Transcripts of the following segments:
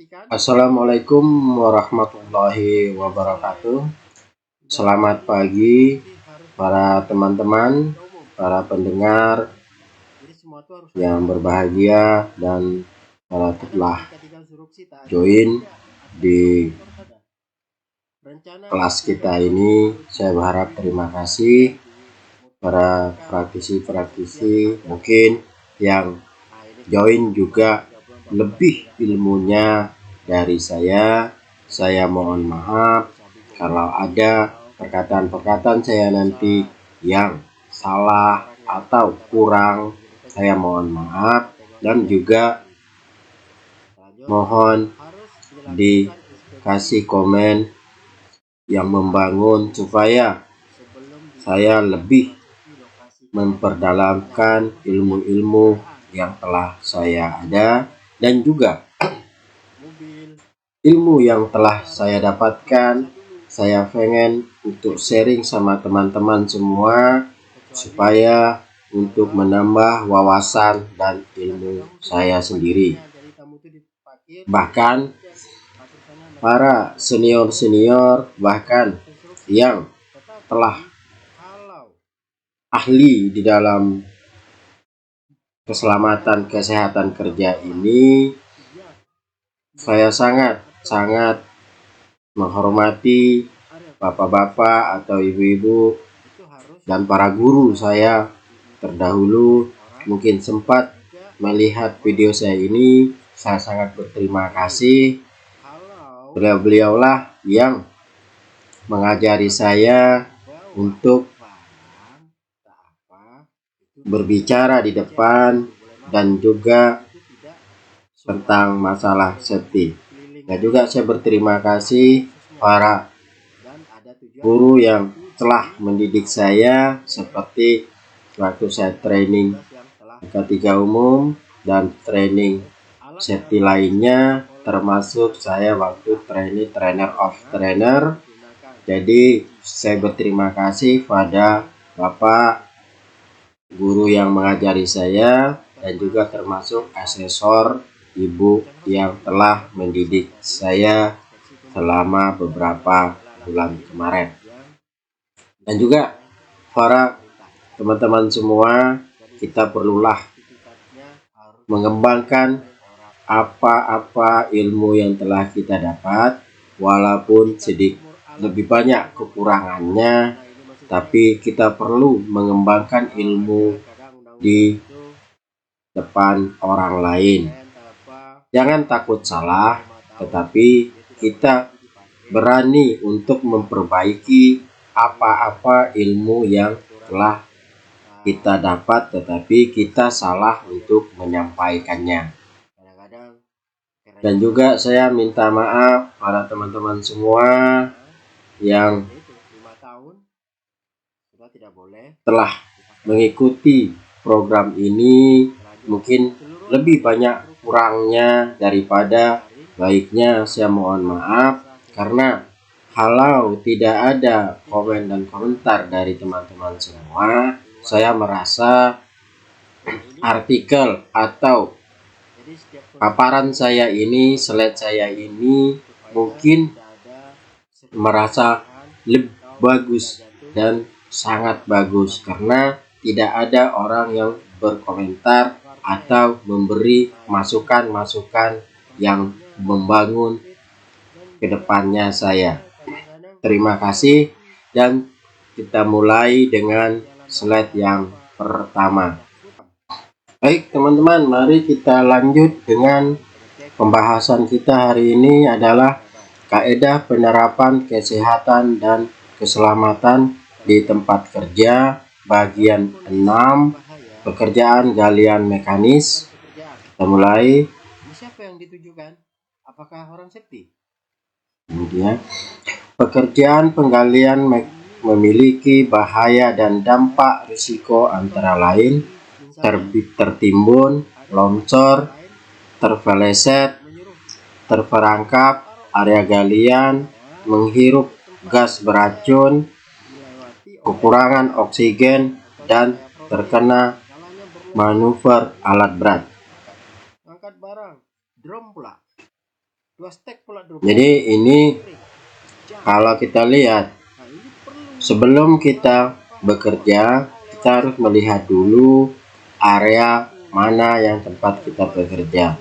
Assalamualaikum warahmatullahi wabarakatuh. Selamat pagi para teman-teman, para pendengar yang berbahagia dan para telah join di kelas kita ini. Saya berharap terima kasih para praktisi-praktisi mungkin yang join juga lebih ilmunya dari saya. Saya mohon maaf kalau ada perkataan-perkataan saya nanti yang salah atau kurang. Saya mohon maaf dan juga mohon dikasih komen yang membangun supaya saya lebih memperdalamkan ilmu-ilmu yang telah saya ada dan juga ilmu yang telah saya dapatkan. Saya pengen untuk sharing sama teman-teman semua supaya untuk menambah wawasan dan ilmu saya sendiri. Bahkan para senior-senior bahkan yang telah ahli di dalam keselamatan kesehatan kerja ini, saya sangat menghormati bapak-bapak atau ibu-ibu dan para guru saya terdahulu mungkin sempat melihat video saya ini. Saya sangat berterima kasih. Beliau-beliaulah yang mengajari saya untuk berbicara di depan dan juga tentang masalah safety. Dan juga saya berterima kasih para guru yang telah mendidik saya seperti waktu saya training K3 umum dan training safety lainnya, termasuk saya waktu training trainer of trainer. Jadi saya berterima kasih pada Bapak guru yang mengajari saya dan juga termasuk asesor ibu yang telah mendidik saya selama beberapa bulan kemarin. Dan juga para teman-teman semua, kita perlulah mengembangkan apa-apa ilmu yang telah kita dapat, walaupun sedikit lebih banyak kekurangannya, tapi kita perlu mengembangkan ilmu di depan orang lain. Jangan takut salah, tetapi kita berani untuk memperbaiki apa-apa ilmu yang telah kita dapat, tetapi kita salah untuk menyampaikannya. Dan juga saya minta maaf pada teman-teman semua yang telah mengikuti program ini, mungkin lebih banyak kurangnya daripada baiknya. Saya mohon maaf karena kalau tidak ada komen dan komentar dari teman-teman semua, saya merasa artikel atau paparan saya ini, slide saya ini mungkin merasa lebih bagus dan sangat bagus karena tidak ada orang yang berkomentar atau memberi masukan-masukan yang membangun ke depannya saya. Terima kasih dan kita mulai dengan slide yang pertama. Baik teman-teman, mari kita lanjut dengan pembahasan kita hari ini adalah kaidah penerapan kesehatan dan keselamatan di tempat kerja bagian 6, pekerjaan galian mekanis. Kita mulai. Siapa yang ditujukan? Apakah orang safety? Kemudian pekerjaan penggalian memiliki bahaya dan dampak risiko antara lain tertimbun, longsor, terpeleset, terperangkap area galian, menghirup gas beracun, kekurangan oksigen, dan terkena manuver alat berat. Angkat barang, drum pula. Jadi ini kalau kita lihat, sebelum kita bekerja, kita harus melihat dulu area mana yang tempat kita bekerja.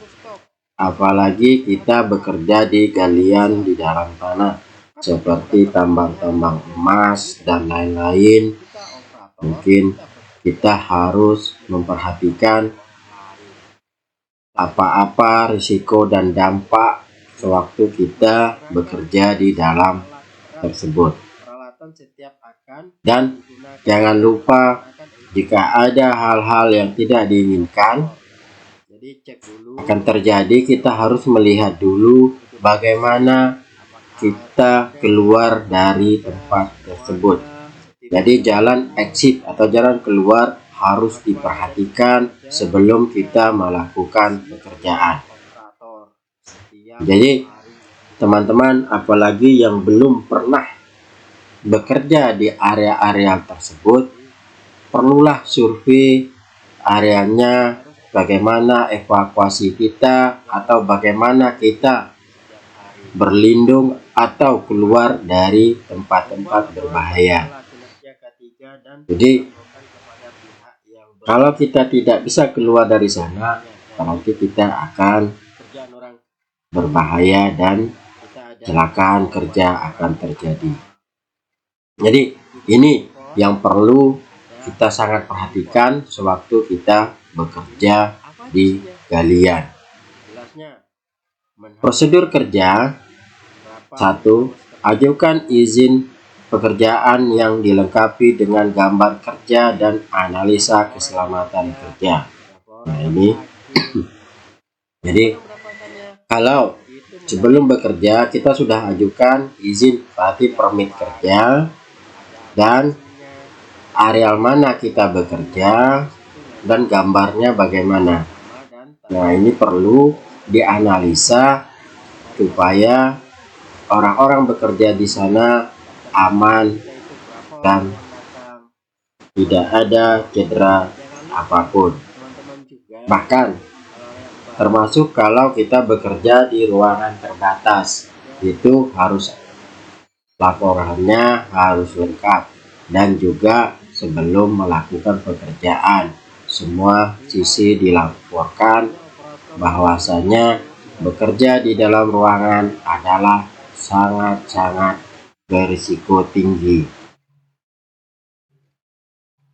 Apalagi kita bekerja di galian di dalam tanah, seperti tambang-tambang emas dan lain-lain. Mungkin kita harus memperhatikan apa-apa risiko dan dampak sewaktu kita bekerja di dalam tersebut. Dan jangan lupa, jika ada hal-hal yang tidak diinginkan akan terjadi, kita harus melihat dulu bagaimana kita keluar dari tempat tersebut. Jadi jalan exit atau jalan keluar harus diperhatikan sebelum kita melakukan pekerjaan. Jadi teman-teman, apalagi yang belum pernah bekerja di area-area tersebut, perlulah survei areanya, bagaimana evakuasi kita, atau bagaimana kita berlindung atau keluar dari tempat-tempat berbahaya. Jadi kalau kita tidak bisa keluar dari sana, berarti kita akan berbahaya dan kecelakaan kerja akan terjadi. Jadi ini yang perlu kita sangat perhatikan sewaktu kita bekerja di galian. Prosedur kerja: 1. Ajukan izin pekerjaan yang dilengkapi dengan gambar kerja dan analisa keselamatan kerja. Nah ini jadi kalau sebelum bekerja kita sudah ajukan izin, berarti permit kerja dan areal mana kita bekerja dan gambarnya bagaimana. Nah ini perlu dianalisa supaya orang-orang bekerja di sana aman dan tidak ada cedera apapun. Bahkan termasuk kalau kita bekerja di ruangan terbatas, itu harus laporannya harus lengkap, dan juga sebelum melakukan pekerjaan semua sisi dilaporkan bahwasanya bekerja di dalam ruangan adalah sangat-sangat berisiko tinggi.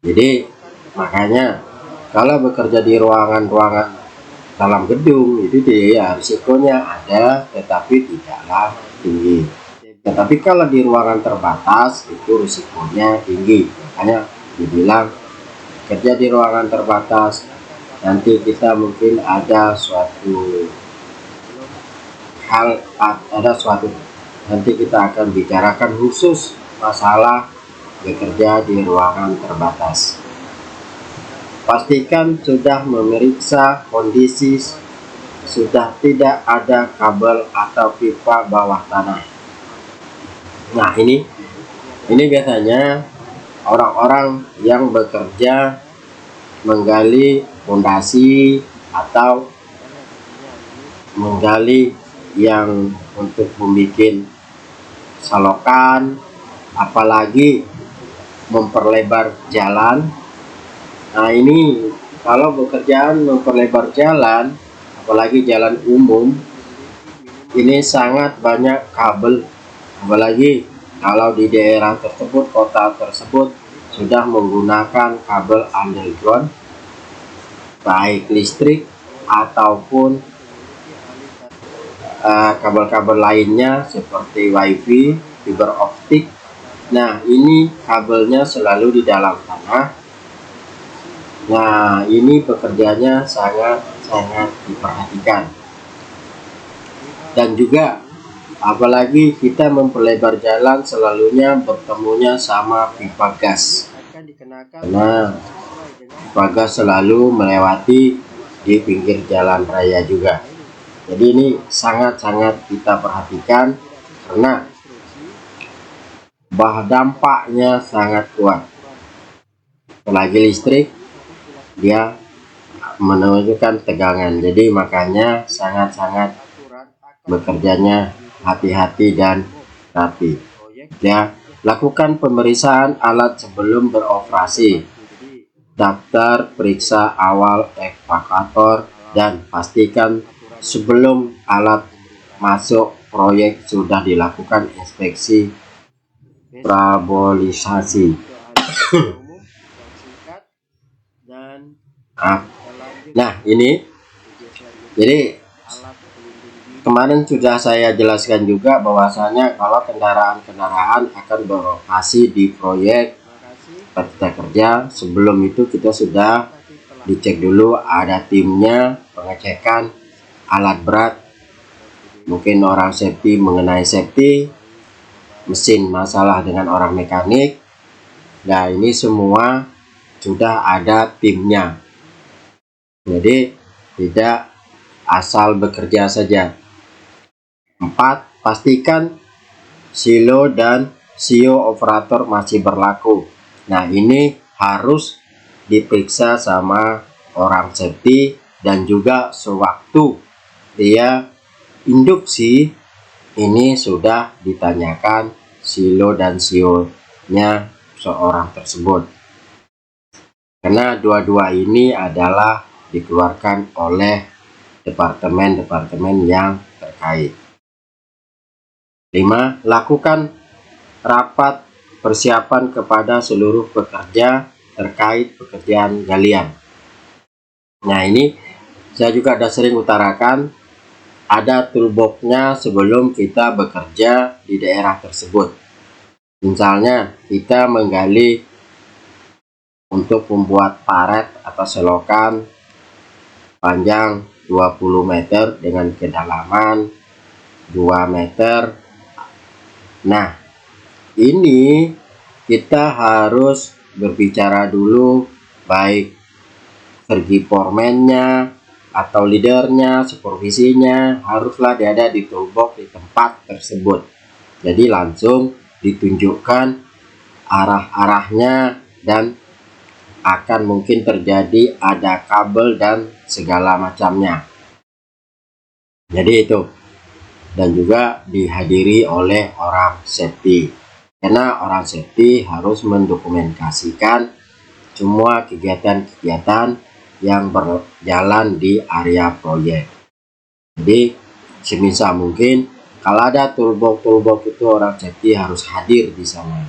Jadi makanya kalau bekerja di ruangan-ruangan dalam gedung itu ya risikonya ada, tetapi tidaklah tinggi. Tetapi kalau di ruangan terbatas itu risikonya tinggi. Makanya dibilang kerja di ruangan terbatas, nanti kita mungkin ada suatu hal, nanti kita akan bicarakan khusus masalah bekerja di ruangan terbatas. Pastikan sudah memeriksa kondisi sudah tidak ada kabel atau pipa bawah tanah. Nah ini biasanya orang-orang yang bekerja menggali fondasi atau menggali yang untuk membuat salokan, apalagi memperlebar jalan. Nah ini kalau bekerjaan memperlebar jalan, apalagi jalan umum, ini sangat banyak kabel. Apalagi kalau di daerah tersebut, kota tersebut sudah menggunakan kabel underground, baik listrik ataupun kabel-kabel lainnya seperti wifi, fiber optik. Nah ini kabelnya selalu di dalam tanah. Nah ini pekerjaannya sangat diperhatikan. Dan juga apalagi kita memperlebar jalan, selalunya bertemunya sama pipa gas. Nah pipa gas selalu melewati di pinggir jalan raya juga. Jadi ini sangat-sangat kita perhatikan karena dampaknya sangat kuat. Apalagi listrik, dia menunjukkan tegangan. Jadi makanya sangat-sangat bekerjanya hati-hati dan rapi. Ya, lakukan pemeriksaan alat sebelum beroperasi. Daftar periksa awal ekskavator dan pastikan sebelum alat masuk proyek sudah dilakukan inspeksi prabolisasi. Nah, ini jadi kemarin sudah saya jelaskan juga bahwasanya kalau kendaraan-kendaraan akan beroperasi di proyek pekerja kerja, sebelum itu kita sudah dicek dulu, ada timnya, pengecekan alat berat, mungkin orang safety mengenai safety, mesin masalah dengan orang mekanik. Nah, ini semua sudah ada timnya, jadi tidak asal bekerja saja. 4. Pastikan silo dan sio operator masih berlaku. Nah, ini harus diperiksa sama orang safety, dan juga sewaktu dia induksi ini sudah ditanyakan silo dan sio-nya seorang tersebut, karena dua-dua ini adalah dikeluarkan oleh departemen-departemen yang terkait. 5. Lakukan rapat persiapan kepada seluruh pekerja terkait pekerjaan galian. Nah, ini saya juga sudah sering utarakan, ada toolbox-nya sebelum kita bekerja di daerah tersebut. Misalnya kita menggali untuk membuat paret atau selokan panjang 20 meter dengan kedalaman 2 meter. Nah, ini kita harus berbicara dulu, baik segi foreman-nya atau leadernya, supervisinya haruslah ada di toolbox di tempat tersebut. Jadi langsung ditunjukkan arah-arahnya, dan akan mungkin terjadi ada kabel dan segala macamnya. Jadi itu, dan juga dihadiri oleh orang safety, karena orang safety harus mendokumentasikan semua kegiatan-kegiatan yang berjalan di area proyek. Jadi semisal mungkin kalau ada toolbox itu, orang safety harus hadir di sana,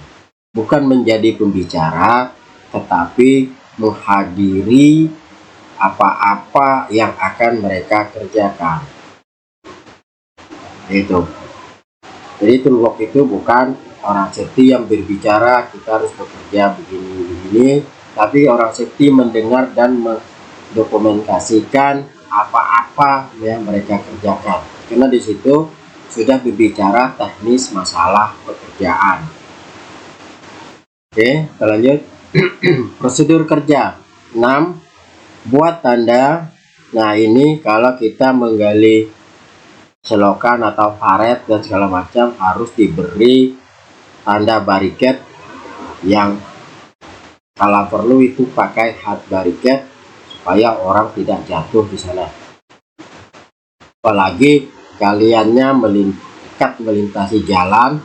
bukan menjadi pembicara, tetapi menghadiri apa-apa yang akan mereka kerjakan. Itu. Jadi toolbox itu bukan orang safety yang berbicara kita harus bekerja begini-begini, tapi orang safety mendengar dan mendokumentasikan apa-apa yang mereka kerjakan, karena di situ sudah berbicara teknis masalah pekerjaan. Oke, kita lanjut. Prosedur kerja. 6. Buat tanda. Nah, ini kalau kita menggali selokan atau paret dan segala macam harus diberi tanda barricade, yang kalau perlu itu pakai hard barricade supaya orang tidak jatuh di sana. Apalagi galiannya melintasi jalan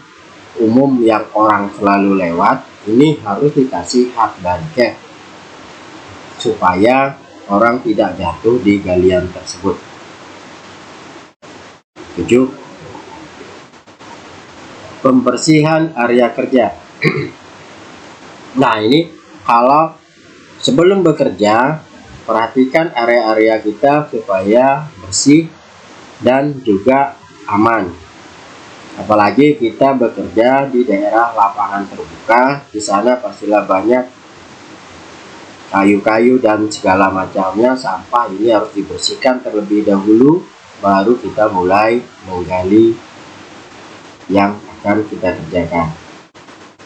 umum yang orang selalu lewat, ini harus dikasih hard barricade supaya orang tidak jatuh di galian tersebut. 7. Pembersihan area kerja. Nah, ini kalau sebelum bekerja, perhatikan area-area kita supaya bersih dan juga aman. Apalagi kita bekerja di daerah lapangan terbuka, di sana pastilah banyak kayu-kayu dan segala macamnya, sampah ini harus dibersihkan terlebih dahulu, baru kita mulai menggali yang akan kita kerjakan.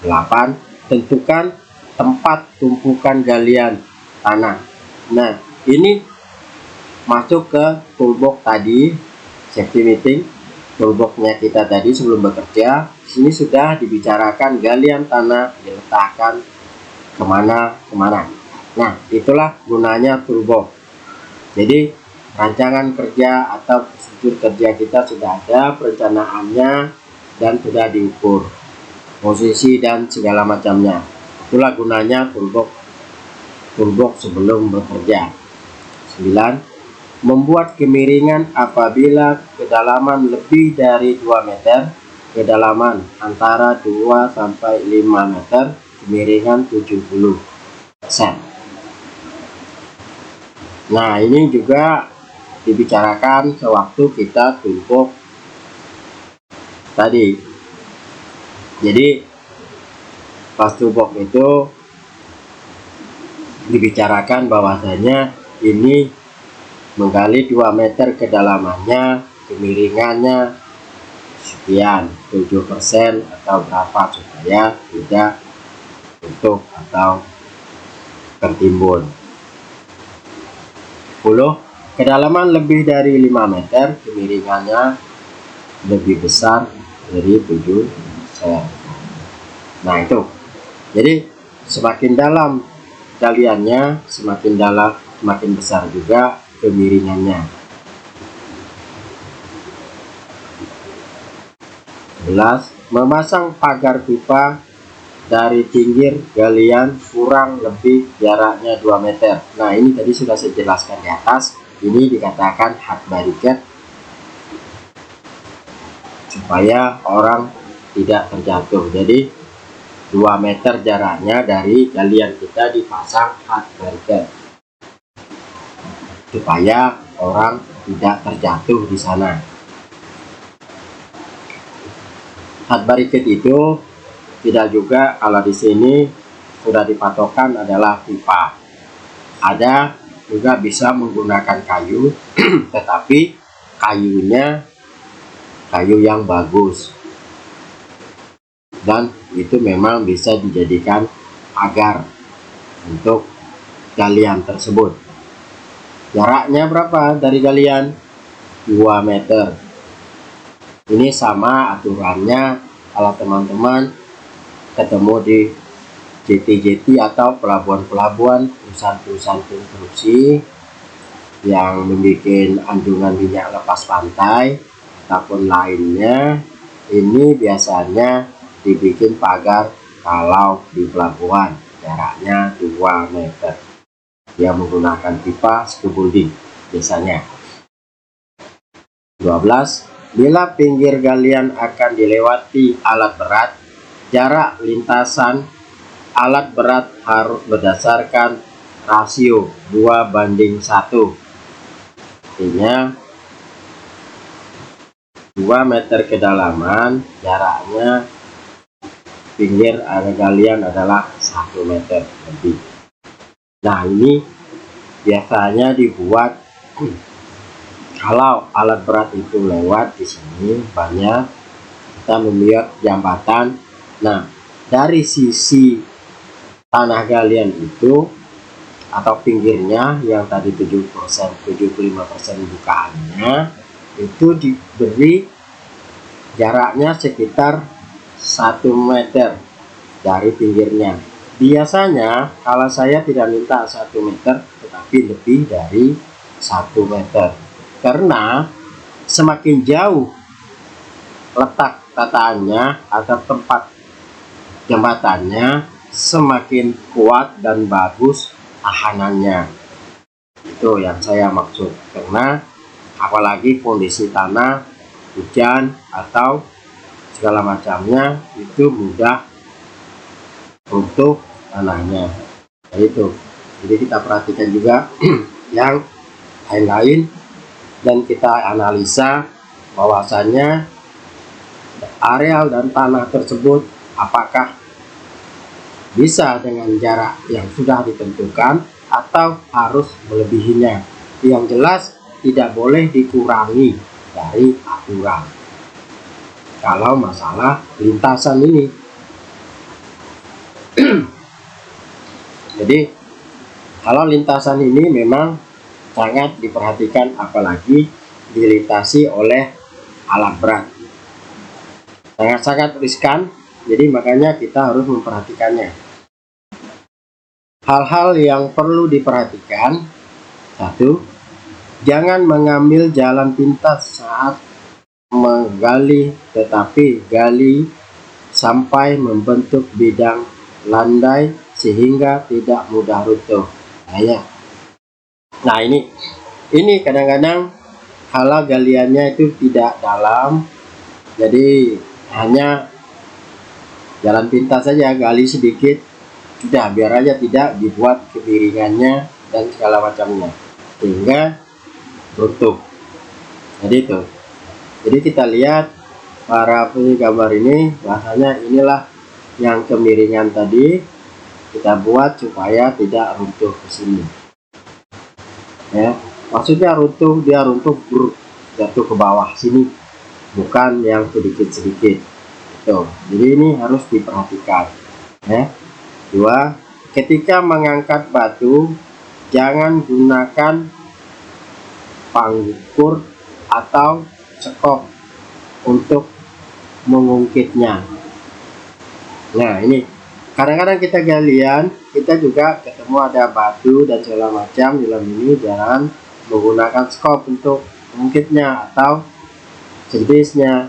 8. Tentukan tempat tumpukan galian tanah. Nah, ini masuk ke toolbox tadi, safety meeting. Toolboxnya kita tadi sebelum bekerja, sini sudah dibicarakan galian tanah diletakkan kemana. Nah, itulah gunanya toolbox. Jadi rancangan kerja atau prosedur kerja kita sudah ada perencanaannya dan sudah diukur posisi dan segala macamnya. Itulah gunanya toolbox sebelum bekerja. 9. Membuat kemiringan apabila kedalaman lebih dari 2 meter, kedalaman antara 2 sampai 5 meter, kemiringan 70%. Nah, ini juga dibicarakan sewaktu kita tumpuk tadi. Jadi pas tumpuk itu dibicarakan bahwasanya ini menggali 2 meter kedalamannya, kemiringannya sekian, 7% atau berapa, supaya tidak tutup atau tertimbun. 10. Kedalaman lebih dari 5 meter, kemiringannya lebih besar dari 7%. Nah, itu. Jadi semakin dalam galiannya, semakin dalam, semakin besar juga kemiringannya. 11. Memasang pagar pipa dari pinggir galian kurang lebih jaraknya 2 meter. Nah, ini tadi sudah saya jelaskan di atas. Ini dikatakan hard barricade supaya orang tidak terjatuh. Jadi 2 meter jaraknya dari galian kita dipasang hard barricade supaya orang tidak terjatuh di sana. Hard barricade itu tidak juga, kalau di sini sudah dipatokkan adalah pipa. Ada juga bisa menggunakan kayu, tetapi kayunya kayu yang bagus, dan itu memang bisa dijadikan pagar untuk galian tersebut. Jaraknya berapa dari galian? 2 meter. Ini sama aturannya kalau teman-teman ketemu di JT-JT atau pelabuhan-pelabuhan, perusahaan-perusahaan konstruksi yang membuat anjungan minyak lepas pantai ataupun lainnya. Ini biasanya dibikin pagar kalau di pelabuhan, jaraknya 2 meter. Dia menggunakan pipa scaffolding biasanya. 12. Bila pinggir galian akan dilewati alat berat, jarak lintasan alat berat harus berdasarkan rasio 2:1. Artinya 2 meter kedalaman, jaraknya pinggir area galian adalah 1 meter lebih. Nah, ini biasanya dibuat kalau alat berat itu lewat di sini banyak, kita membuat jembatan. Nah, dari sisi tanah galian itu atau pinggirnya yang tadi 7%, 75% bukaannya, itu diberi jaraknya sekitar 1 meter dari pinggirnya. Biasanya kalau saya tidak minta 1 meter, tetapi lebih dari 1 meter, karena semakin jauh letak tataannya atau tempat jembatannya, semakin kuat dan bagus tahanannya. Itu yang saya maksud, karena apalagi kondisi tanah, hujan atau segala macamnya, itu mudah untuk tanahnya. Itu jadi kita perhatikan juga yang lain-lain, dan kita analisa bahwasannya areal dan tanah tersebut apakah bisa dengan jarak yang sudah ditentukan atau harus melebihinya. Yang jelas tidak boleh dikurangi dari aturan kalau masalah lintasan ini. Jadi kalau lintasan ini memang sangat diperhatikan, apalagi dilintasi oleh alat berat, sangat-sangat riskan. Jadi makanya kita harus memperhatikannya. Hal-hal yang perlu diperhatikan: 1. Jangan mengambil jalan pintas saat menggali, tetapi gali sampai membentuk bidang landai sehingga tidak mudah runtuh. Nah ini kadang-kadang kalau galiannya itu tidak dalam, jadi hanya jalan pintas saja, gali sedikit, sudah biar aja, tidak dibuat kemiringannya dan segala macamnya sehingga runtuh. Jadi kita lihat para gambar ini, bahasanya inilah yang kemiringan tadi kita buat supaya tidak runtuh ke sini. Ya, maksudnya runtuh, dia runtuh jatuh ke bawah sini, bukan yang sedikit-sedikit. Jadi ini harus diperhatikan. Ya. 2. Ketika mengangkat batu, jangan gunakan pangkur atau sekop untuk mengungkitnya. Nah ini kadang-kadang kita galian, kita juga ketemu ada batu dan segala macam di dalam ini, jangan menggunakan skop untuk mengungkitnya atau sejenisnya.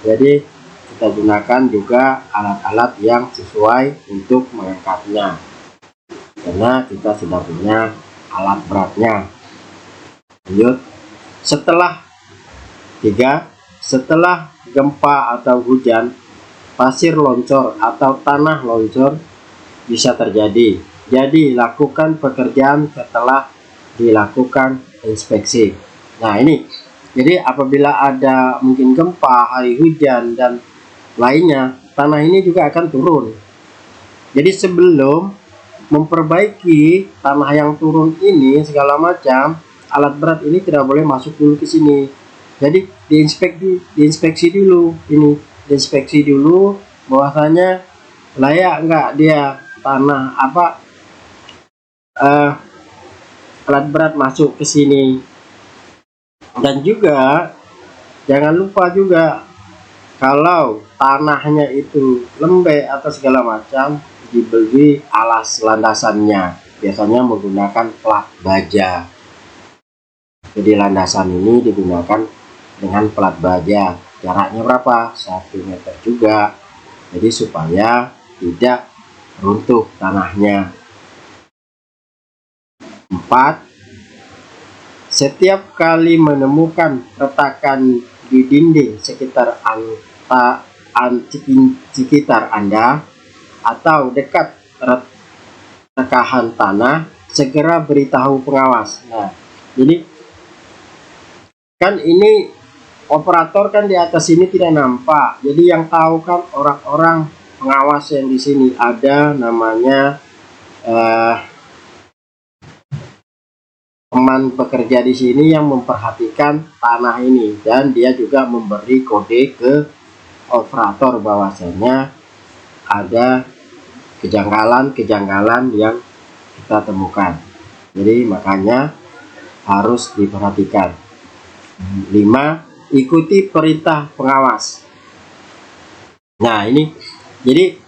Jadi kita gunakan juga alat-alat yang sesuai untuk mengangkatnya, karena kita sudah punya alat beratnya. Lanjut. Setelah gempa atau hujan, pasir longsor atau tanah longsor bisa terjadi. Jadi lakukan pekerjaan setelah dilakukan inspeksi. Nah ini, jadi apabila ada mungkin gempa, hari hujan dan lainnya, tanah ini juga akan turun. Jadi sebelum memperbaiki tanah yang turun ini segala macam, alat berat ini tidak boleh masuk dulu ke sini. Jadi diinspeksi dulu bahwasanya layak enggak dia tanah alat berat masuk ke sini. Dan juga jangan lupa juga, kalau tanahnya itu lembek atau segala macam, dibeli alas landasannya, biasanya menggunakan plat baja. Jadi landasan ini digunakan dengan plat baja, jaraknya berapa? 1 meter juga, jadi supaya tidak runtuh tanahnya. 4. Setiap kali menemukan retakan di dinding sekitar Anda atau dekat rekahan tanah, segera beritahu pengawas. Nah, jadi kan ini operator kan di atas ini tidak nampak, jadi yang tahu kan orang-orang pengawas yang di sini, ada namanya teman pekerja di sini yang memperhatikan tanah ini, dan dia juga memberi kode ke operator bahwasanya ada kejanggalan yang kita temukan. Jadi makanya harus diperhatikan. 5. Ikuti perintah pengawas. Nah ini, jadi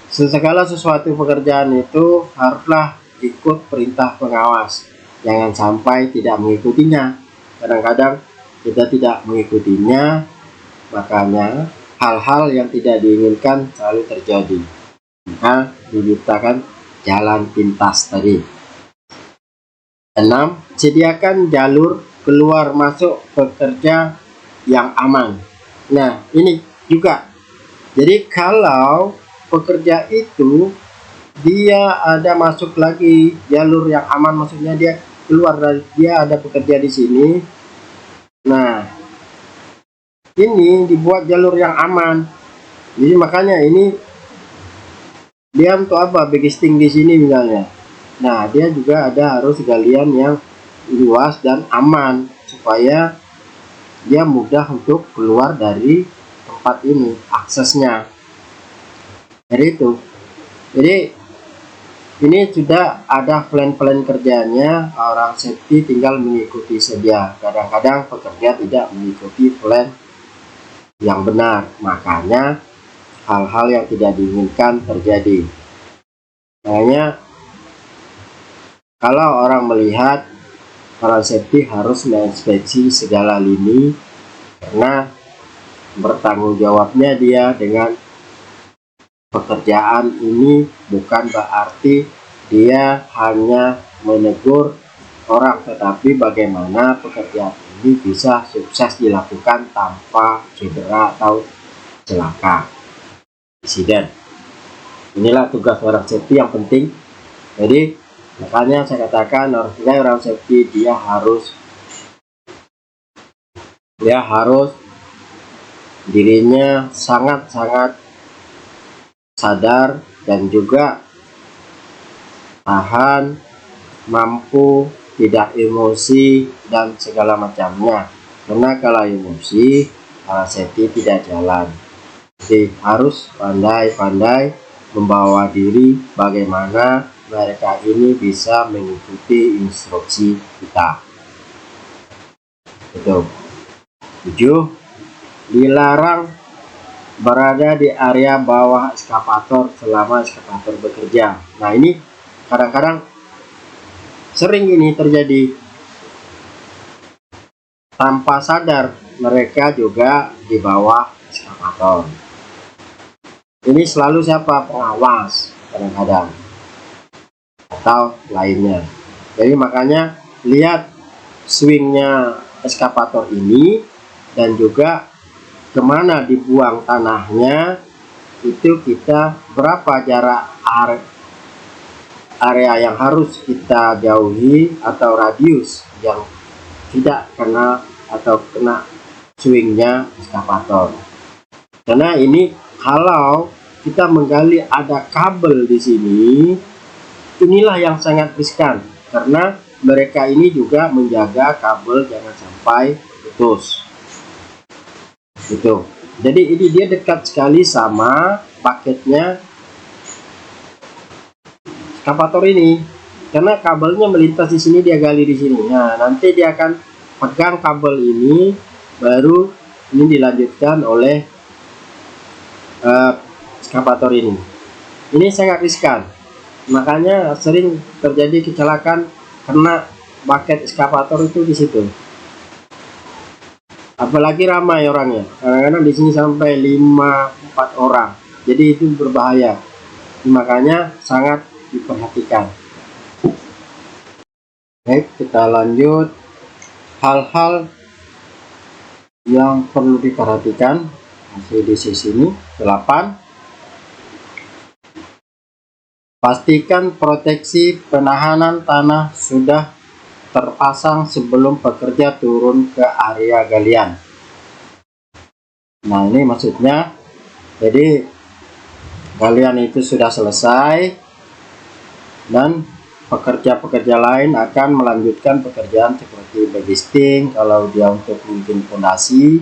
segala sesuatu pekerjaan itu haruslah ikut perintah pengawas, jangan sampai tidak mengikutinya. Kadang-kadang kita tidak mengikutinya, makanya hal-hal yang tidak diinginkan selalu terjadi. Maka diciptakan jalan pintas tadi. 6. Sediakan jalur keluar masuk pekerja yang aman. Nah ini juga, jadi kalau pekerja itu dia ada masuk lagi jalur yang aman, maksudnya dia keluar dari, dia ada pekerja di sini. Nah ini dibuat jalur yang aman, jadi makanya ini dia untuk apa, begisting di sini misalnya. Nah dia juga ada harus galian yang luas dan aman supaya dia mudah untuk keluar dari tempat ini, aksesnya. Dari itu, jadi ini sudah ada plan-plan kerjanya, orang safety tinggal mengikuti saja. Kadang-kadang pekerja tidak mengikuti plan yang benar, makanya hal-hal yang tidak diinginkan terjadi. Makanya kalau orang melihat orang safety harus menginspeksi segala lini, karena bertanggung jawabnya dia dengan pekerjaan ini bukan berarti dia hanya menegur orang, tetapi bagaimana pekerjaan ini bisa sukses dilakukan tanpa cedera atau celaka, insiden. Inilah tugas orang safety yang penting. Jadi makanya saya katakan orang safety dia harus dirinya sangat-sangat sadar dan juga tahan, mampu, tidak emosi dan segala macamnya. Karena kalau emosi, orang safety tidak jalan. Jadi harus pandai-pandai membawa diri bagaimana mereka ini bisa mengikuti instruksi kita. Itu 7. Dilarang berada di area bawah eskavator selama eskavator bekerja. Nah, ini kadang-kadang sering ini terjadi. Tanpa sadar mereka juga di bawah eskavator. Ini selalu siapa? Pengawas kadang-kadang atau lainnya. Jadi makanya lihat swingnya eskavator ini dan juga kemana dibuang tanahnya, itu kita berapa jarak area yang harus kita jauhi atau radius yang tidak kena atau kena swingnya eskavator. Karena ini kalau kita menggali ada kabel di sini, inilah yang sangat riskan karena mereka ini juga menjaga kabel jangan sampai putus. Itu. Jadi ini dia dekat sekali sama paketnya eskavator ini. Karena kabelnya melintas di sini, dia gali di sini. Nah, nanti dia akan pegang kabel ini, baru ini dilanjutkan oleh eskavator ini. Ini sangat riskan, makanya sering terjadi kecelakaan karena paket eskavator itu di situ. Apalagi ramai orangnya, kadang-kadang di sini sampai 5-4 orang, jadi itu berbahaya. Makanya sangat diperhatikan. Baik, kita lanjut hal-hal yang perlu diperhatikan masih di sisi ini. 8. Pastikan proteksi penahanan tanah sudah terpasang sebelum pekerja turun ke area galian. Nah, ini maksudnya, jadi galian itu sudah selesai dan pekerja-pekerja lain akan melanjutkan pekerjaan seperti bagisting kalau dia untuk bikin fondasi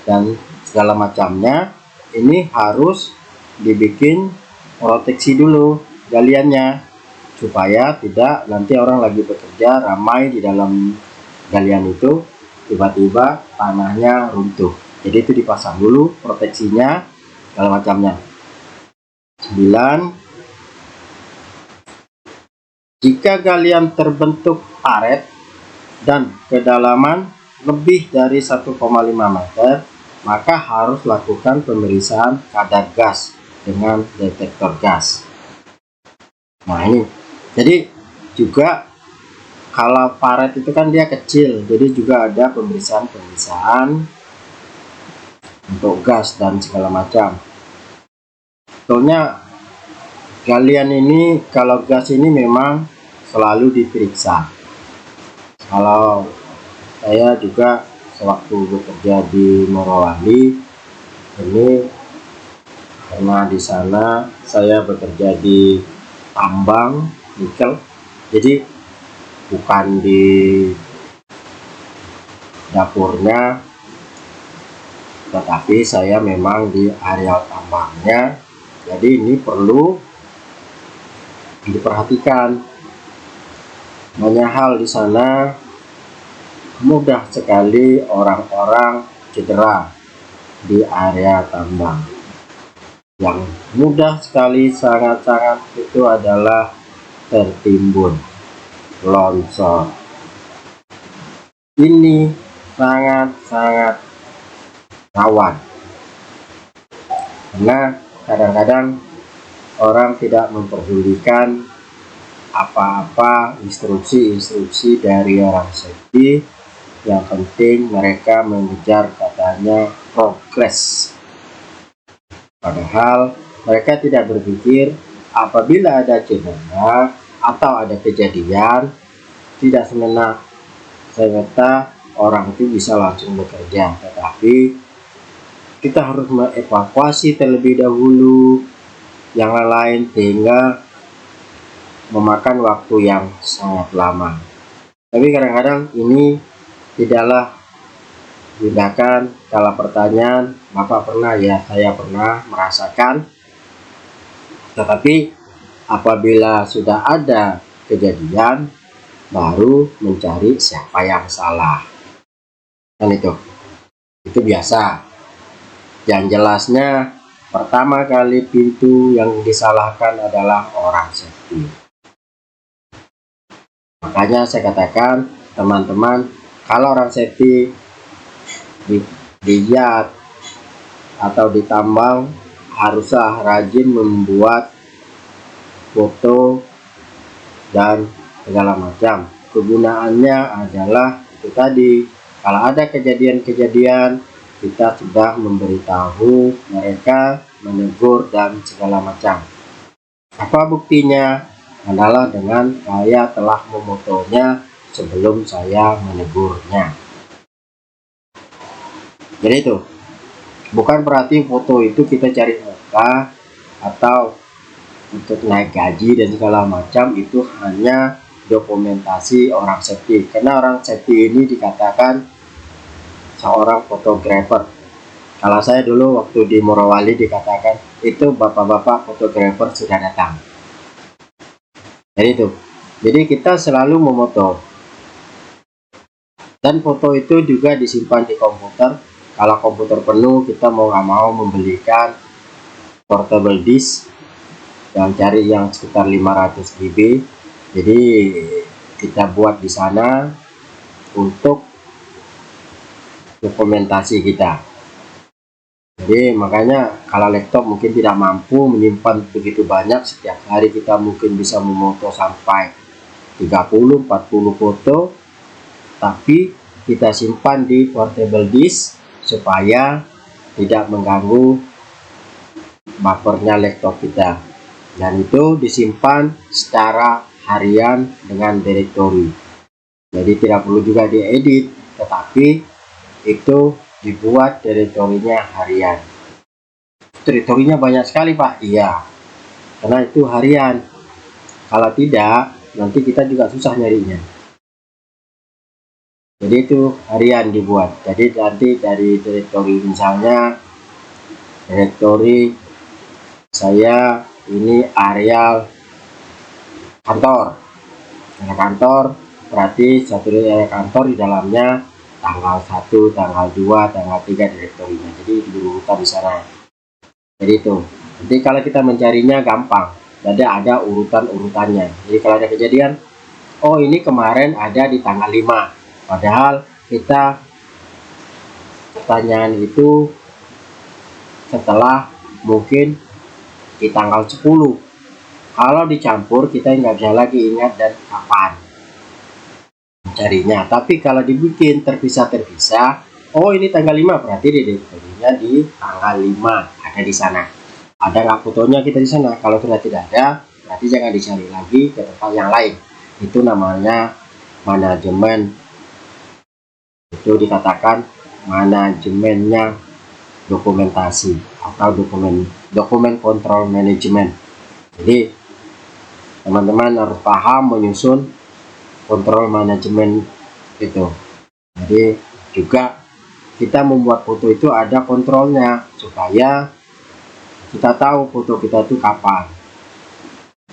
dan segala macamnya. Ini harus dibikin proteksi dulu galiannya supaya tidak nanti orang lagi bekerja ramai di dalam galian itu tiba-tiba tanahnya runtuh. Jadi itu dipasang dulu proteksinya segala macamnya. 9. Jika galian terbentuk paret dan kedalaman lebih dari 1,5 meter, maka harus lakukan pemeriksaan kadar gas dengan detektor gas. Nah, ini jadi juga kalau paret itu kan dia kecil, jadi juga ada pemeriksaan untuk gas dan segala macam. Sebetulnya galian ini kalau gas ini memang selalu diperiksa. Kalau saya juga sewaktu bekerja di Morowali ini, karena di sana saya bekerja di tambang nikel, jadi bukan di dapurnya, tetapi saya memang di area tambangnya. Jadi ini perlu diperhatikan. Banyak hal di sana mudah sekali orang-orang cedera di area tambang. Yang mudah sekali sangat-sangat itu adalah tertimbun, longsor. ini sangat-sangat rawan, karena kadang-kadang orang tidak memperdulikan apa-apa instruksi-instruksi dari orang safety. Yang penting mereka mengejar katanya progres, padahal mereka tidak berpikir apabila ada cedera atau ada kejadian, tidak semena-mena orang itu bisa langsung bekerja, tetapi kita harus mengevakuasi terlebih dahulu yang lain sehingga memakan waktu yang sangat lama. Tapi kadang-kadang ini tidaklah tindakan. Kalau pertanyaan, Bapak pernah? Ya, saya pernah merasakan. Tetapi apabila sudah ada kejadian, baru mencari siapa yang salah. Kan itu biasa. Yang jelasnya pertama kali pintu yang disalahkan adalah orang safety. Makanya saya katakan teman-teman, kalau orang safety di yard atau di tambang, haruslah rajin membuat foto dan segala macam. Kegunaannya adalah itu tadi, kalau ada kejadian-kejadian kita sudah memberitahu mereka, menegur dan segala macam. Apa buktinya? Adalah dengan saya telah memotonya sebelum saya menegurnya. Jadi itu bukan berarti foto itu kita cari muka atau untuk naik gaji dan segala macam. Itu hanya dokumentasi orang safety, karena orang safety ini dikatakan seorang fotografer. Kalau saya dulu waktu di Morowali dikatakan itu bapak-bapak fotografer sudah datang. Jadi kita selalu memoto, dan foto itu juga disimpan di komputer. Kalau komputer penuh, kita mau nggak mau membelikan portable disk yang cari yang sekitar 500 GB. Jadi kita buat di sana untuk dokumentasi kita. Jadi makanya kalau laptop mungkin tidak mampu menyimpan begitu banyak, setiap hari kita mungkin bisa memoto sampai 30-40 foto, tapi kita simpan di portable disk supaya tidak mengganggu buffernya laptop kita, dan itu disimpan secara harian dengan directory. Jadi tidak perlu juga diedit, tetapi itu dibuat directory-nya harian. Directory-nya banyak sekali Pak. Iya, karena itu harian. Kalau tidak, nanti kita juga susah nyarinya. Jadi itu harian dibuat. Jadi nanti dari directory, misalnya directory saya ini areal kantor. Area kantor berarti satu area kantor di dalamnya tanggal 1, tanggal 2, tanggal 3 direktorinya. Jadi diurutan di sana. Jadi itu. Nanti kalau kita mencarinya gampang. Jadi ada urutan-urutannya. Jadi kalau ada kejadian, oh ini kemarin ada di tanggal 5. Padahal kita pertanyaan itu setelah mungkin di tanggal 10. Kalau dicampur kita nggak bisa lagi ingat dan kapan mencarinya. Tapi kalau dibikin terpisah-terpisah, oh ini tanggal 5 berarti direktorinya di tanggal 5 ada di sana. Ada nggak fotonya kita di sana? Kalau sudah tidak ada, berarti jangan dicari lagi ke tempat yang lain. Itu namanya manajemen. Itu dikatakan manajemennya dokumentasi atau dokumen kontrol manajemen. Jadi teman-teman harus paham menyusun kontrol manajemen itu. Jadi juga kita membuat foto itu ada kontrolnya supaya kita tahu foto kita itu kapan.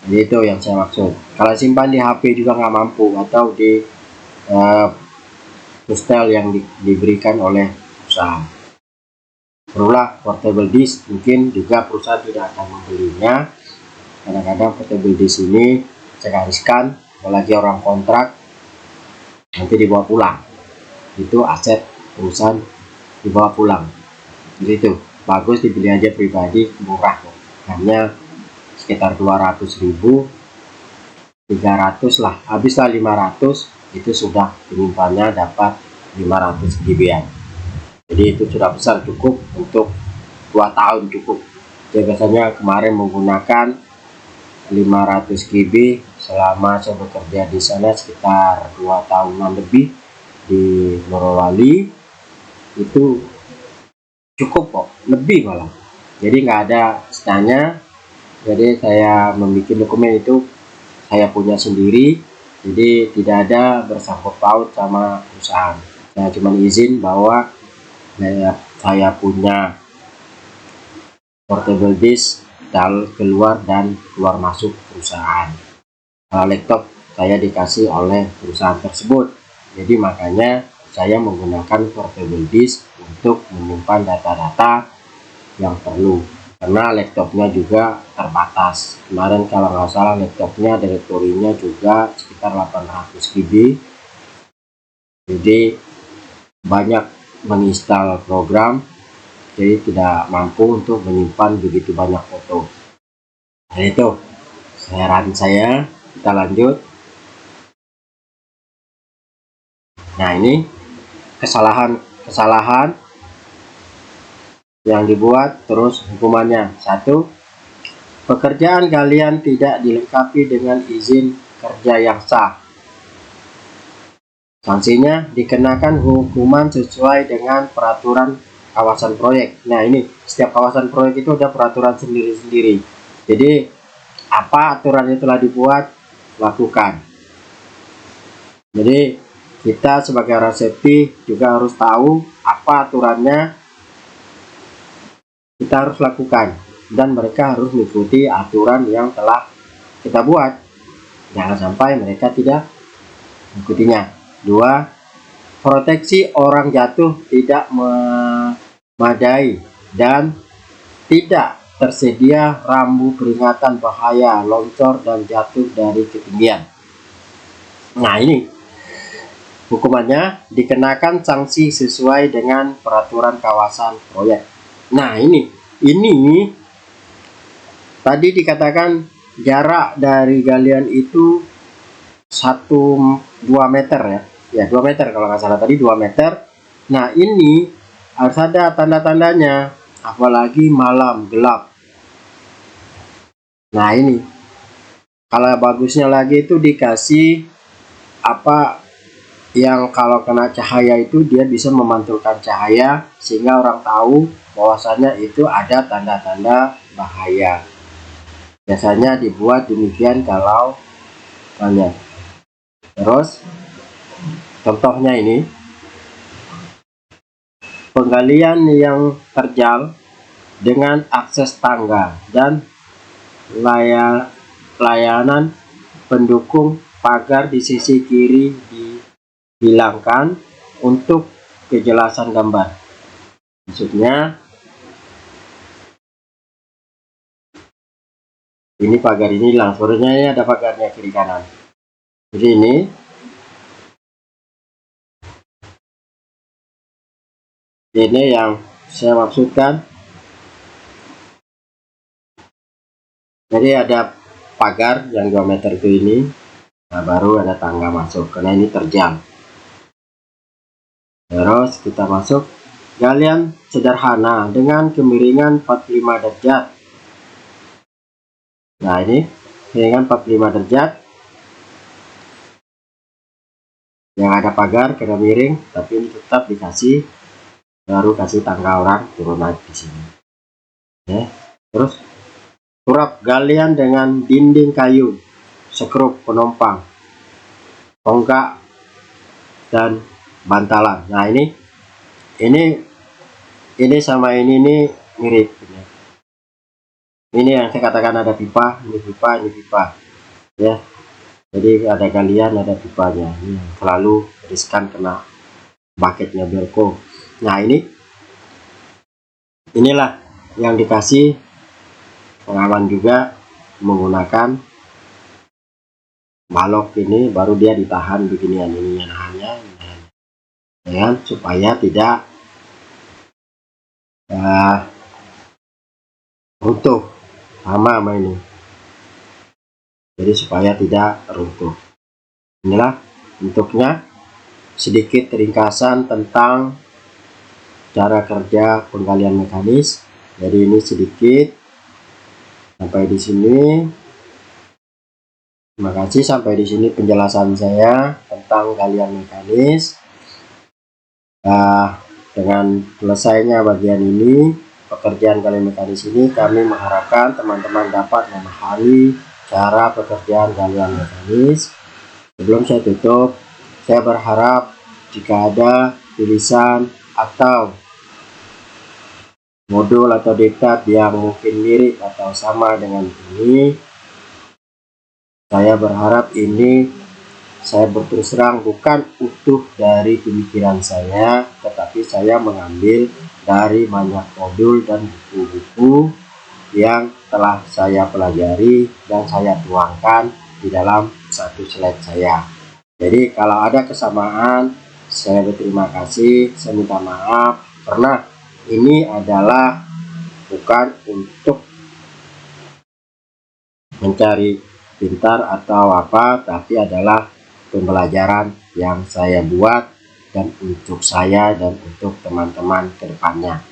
Jadi itu yang saya maksud. Kalau simpan di HP juga nggak mampu, atau di postal yang diberikan oleh perusahaan. Perlulah portable disk, mungkin juga perusahaan tidak akan membelinya. Kadang-kadang portable disk ini sangat riskan, apalagi orang kontrak, nanti dibawa pulang. itu aset perusahaan dibawa pulang. Jadi itu bagus dibeli aja pribadi, murah kok, hanya sekitar 200.000, 300 lah, habislah 500, itu sudah penyimpannya dapat 500 GB-an. Jadi itu sudah besar, cukup untuk 2 tahun cukup. Saya biasanya kemarin menggunakan 500 GB selama saya bekerja di sana sekitar 2 tahunan lebih di Morowali, itu cukup kok, lebih malah. Jadi nggak ada setanya. Jadi saya membuat dokumen itu saya punya sendiri, jadi tidak ada bersangkut paut sama perusahaan. Saya cuma izin bahwa saya punya portable disk keluar dan keluar masuk perusahaan. Laptop saya dikasih oleh perusahaan tersebut, jadi makanya saya menggunakan portable disk untuk menyimpan data-data yang perlu, karena laptopnya juga terbatas. Kemarin kalau nggak salah laptopnya direktorinya juga sekitar 800 GB, jadi banyak menginstal program, jadi tidak mampu untuk menyimpan begitu banyak foto. Nah itu saran saya, kita lanjut. Nah ini kesalahan yang dibuat, terus hukumannya. 1. Pekerjaan kalian tidak dilengkapi dengan izin kerja yang sah. Sanksinya dikenakan hukuman sesuai dengan peraturan kawasan proyek. Nah ini setiap kawasan proyek itu ada peraturan sendiri-sendiri. Jadi apa aturan yang telah dibuat, lakukan. Jadi kita sebagai orang safety juga harus tahu apa aturannya, kita harus lakukan, dan mereka harus mengikuti aturan yang telah kita buat. Jangan sampai mereka tidak mengikutinya. 2. Proteksi orang jatuh tidak memadai dan tidak tersedia rambu peringatan bahaya longsor dan jatuh dari ketinggian. Nah ini hukumannya dikenakan sanksi sesuai dengan peraturan kawasan proyek. Nah ini tadi dikatakan jarak dari galian itu 2 meter ya 2 meter kalau nggak salah tadi, 2 meter. Nah ini harus ada tanda-tandanya, apalagi malam gelap. Nah ini kalau bagusnya lagi itu dikasih apa yang kalau kena cahaya itu dia bisa memantulkan cahaya, sehingga orang tahu bahwasannya itu ada tanda-tanda bahaya. Biasanya dibuat demikian kalau banyak. Terus contohnya ini, penggalian yang terjal dengan akses tangga dan layanan pendukung pagar di sisi kiri dihilangkan untuk kejelasan gambar. Maksudnya ini pagar ini hilang, sebenarnya ini ada pagarnya kiri kanan. Jadi ini yang saya maksudkan. Jadi ada pagar yang 2 meter itu ini, nah baru ada tangga masuk karena ini terjal. Terus kita masuk galian sederhana dengan kemiringan 45 derajat. Nah ini kemiringan 45 derajat yang ada pagar karena miring, tapi ini tetap dikasih, baru kasih tangga orang turun naik di sini. Ya. Terus turap galian dengan dinding kayu, skrup penumpang, tonggak dan bantalan. Nah ini sama ini mirip. Ini yang saya katakan ada pipa, ini pipa, ya. Jadi ada galian, ada pipanya. Ini selalu riskan kena bucketnya belko. Nah inilah yang dikasih pengaman juga menggunakan balok ini, baru dia ditahan beginian, ini nahannya. supaya tidak runtuh sama ini. Jadi supaya tidak runtuh. Inilah bentuknya, sedikit ringkasan tentang cara kerja penggalian mekanis. Jadi ini sedikit sampai di sini. Terima kasih, sampai di sini penjelasan saya tentang galian mekanis. Dengan selesainya bagian ini, pekerjaan galian mekanis ini, kami mengharapkan teman-teman dapat memahami cara pekerjaan galian mekanis. Sebelum saya tutup, saya berharap jika ada tulisan atau modul atau diktat yang mungkin mirip atau sama dengan ini, saya berharap ini saya berterus terang bukan utuh dari pemikiran saya, tetapi saya mengambil dari banyak modul dan buku-buku yang telah saya pelajari dan saya tuangkan di dalam satu slide saya. Jadi kalau ada kesamaan, saya berterima kasih, saya minta maaf karena ini adalah bukan untuk mencari pintar atau apa, tapi adalah pembelajaran yang saya buat dan untuk saya dan untuk teman-teman ke depannya.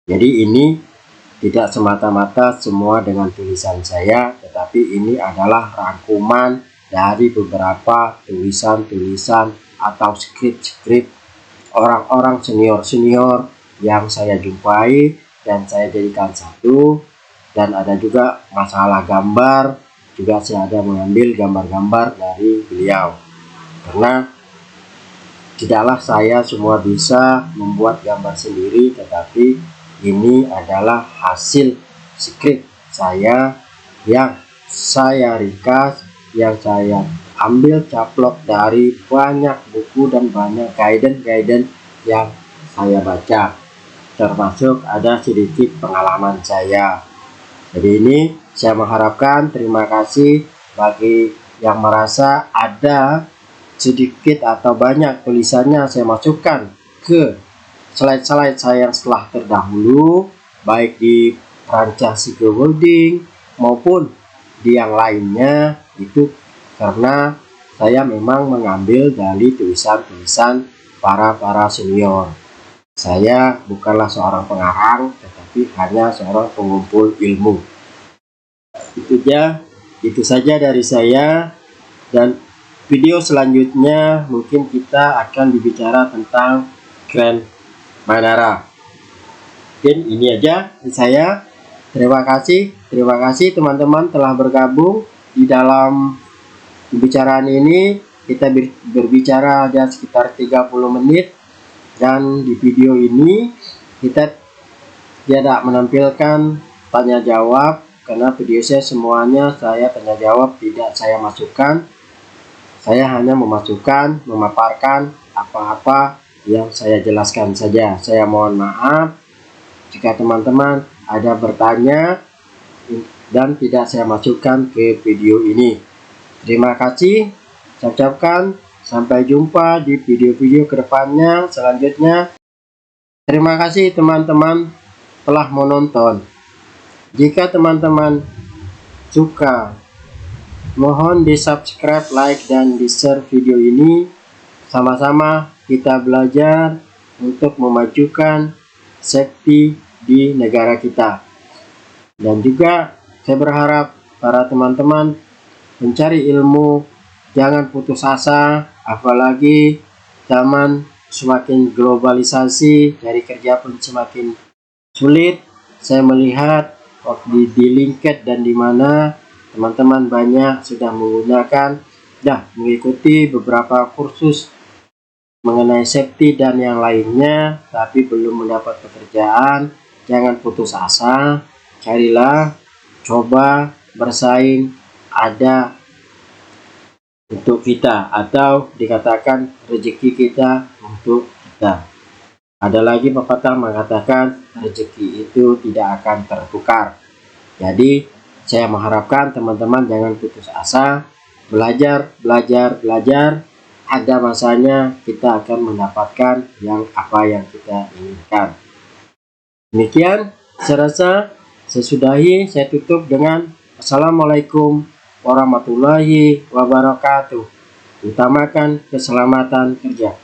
Jadi ini tidak semata-mata semua dengan tulisan saya, tetapi ini adalah rangkuman dari beberapa tulisan-tulisan atau skrip-skrip orang-orang senior-senior yang saya jumpai dan saya jadikan satu. Dan ada juga masalah gambar, juga saya ada mengambil gambar-gambar dari beliau, karena tidaklah saya semua bisa membuat gambar sendiri, tetapi ini adalah hasil skrip saya yang saya ringkas, yang saya ambil caplok dari banyak buku dan banyak guidance yang saya baca, termasuk ada sedikit pengalaman saya. Jadi ini saya mengharapkan, terima kasih bagi yang merasa ada sedikit atau banyak tulisannya saya masukkan ke slide-slide saya yang setelah terdahulu, baik di perancang scaffolding maupun di yang lainnya, itu karena saya memang mengambil dari tulisan-tulisan para senior. Saya bukanlah seorang pengarang, tetapi hanya seorang pengumpul ilmu. Itu saja dari saya, dan video selanjutnya mungkin kita akan berbicara tentang Grand Manara. Mungkin ini aja dari saya. Terima kasih teman-teman telah bergabung di dalam pembicaraan ini. Kita berbicara ada sekitar 30 menit, dan di video ini kita tidak menampilkan tanya jawab karena video saya semuanya saya tanya jawab, tidak saya masukkan. Saya hanya memaparkan apa-apa yang saya jelaskan saja. Saya mohon maaf jika teman-teman ada bertanya dan tidak saya masukkan ke video ini. Terima kasih. Saya ucapkan sampai jumpa di video-video kedepannya selanjutnya. Terima kasih teman-teman telah menonton. Jika teman-teman suka, mohon di subscribe, like, dan di share video ini. Sama-sama kita belajar untuk memajukan safety di negara kita. Dan juga saya berharap para teman-teman mencari ilmu, jangan putus asa, apalagi zaman semakin globalisasi, cari kerja pun semakin sulit. Saya melihat di LinkedIn dan di mana teman-teman banyak sudah mengikuti beberapa kursus mengenai safety dan yang lainnya, tapi belum mendapat pekerjaan. Jangan putus asa, carilah, coba bersaing, ada untuk kita, atau dikatakan rezeki kita untuk kita. Ada lagi pepatah mengatakan rezeki itu tidak akan tertukar. Jadi saya mengharapkan teman-teman jangan putus asa, belajar. ada masanya kita akan mendapatkan apa yang kita inginkan. Demikian saya rasa saya sudahi, saya tutup dengan Assalamualaikum warahmatullahi wabarakatuh. Utamakan keselamatan kerja.